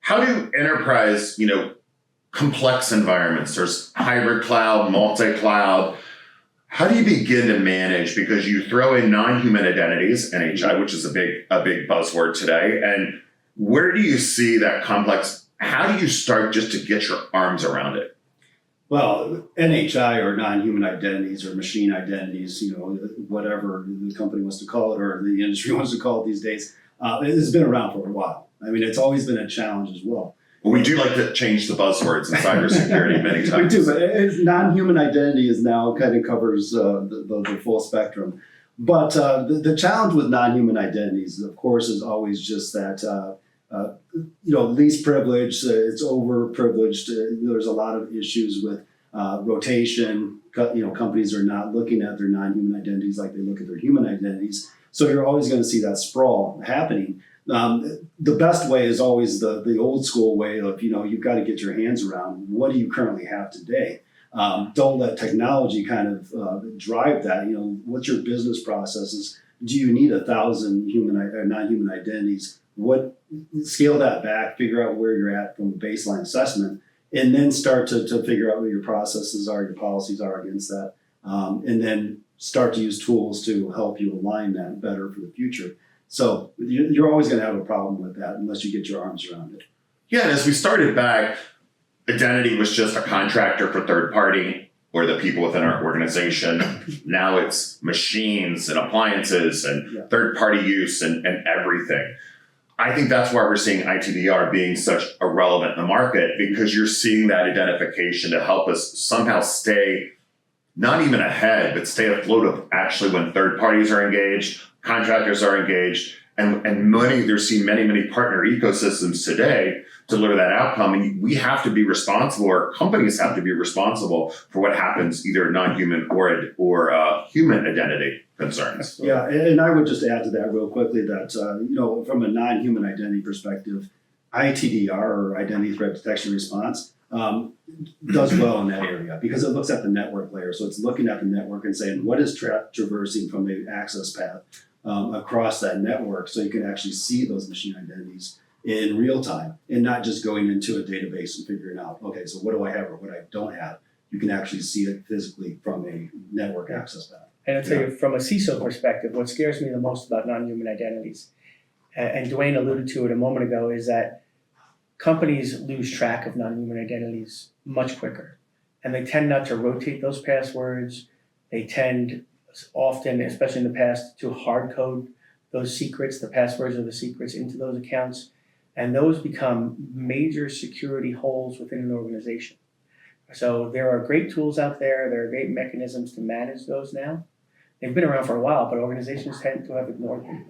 how do enterprise, complex environments, there's hybrid cloud, multi-cloud, how do you begin to manage, because you throw in non-human identities, NHI, which is a big buzzword today, and where do you see that complex, how do you start just to get your arms around it? Well, NHI or non-human identities or machine identities, whatever the company wants to call it or the industry wants to call it these days, it's been around for a while. I mean, it's always been a challenge as well. Well, we do like to change the buzzwords in cybersecurity many times. We do, but non-human identity is now kind of covers the full spectrum. But the challenge with non-human identities, of course, is always just that, least privileged, it's over privileged. There's a lot of issues with rotation. Companies are not looking at their non-human identities like they look at their human identities. So you're always going to see that sprawl happening. The best way is always the old school way of, you've got to get your hands around what do you currently have today. Don't let technology kind of drive that. What's your business processes? Do you need 1,000 human or non-human identities? Scale that back, figure out where you're at from a baseline assessment, and then start to figure out what your processes are, your policies are against that, and then start to use tools to help you align that better for the future. So you're always going to have a problem with that unless you get your arms around it. Yeah, and as we started back, identity was just a contractor for third party or the people within our organization. Now it's machines and appliances and third party use and everything. I think that's why we're seeing ITDR being such a relevant in the market, because you're seeing that identification to help us somehow stay not even ahead, but stay afloat of actually when third parties are engaged, contractors are engaged, and many partner ecosystems today deliver that outcome. And we have to be responsible, or companies have to be responsible for what happens, either non-human or human identity concerns. Yeah, and I would just add to that real quickly that, from a non-human identity perspective, ITDR or identity threat detection response does well in that area because it looks at the network layer. So it's looking at the network and saying, what is traversing from the access path across that network, so you can actually see those machine identities in real time and not just going into a database and figuring out, okay, so what do I have or what I don't have. You can actually see it physically from a network access path. And I'll tell you, from a CISO perspective, what scares me the most about non-human identities, and Dwayne alluded to it a moment ago, is that companies lose track of non-human identities much quicker. And they tend not to rotate those passwords. They tend often, especially in the past, to hard code those secrets, the passwords or the secrets, into those accounts. And those become major security holes within an organization. So there are great tools out there. There are great mechanisms to manage those now. They've been around for a while, but organizations tend to have ignored them.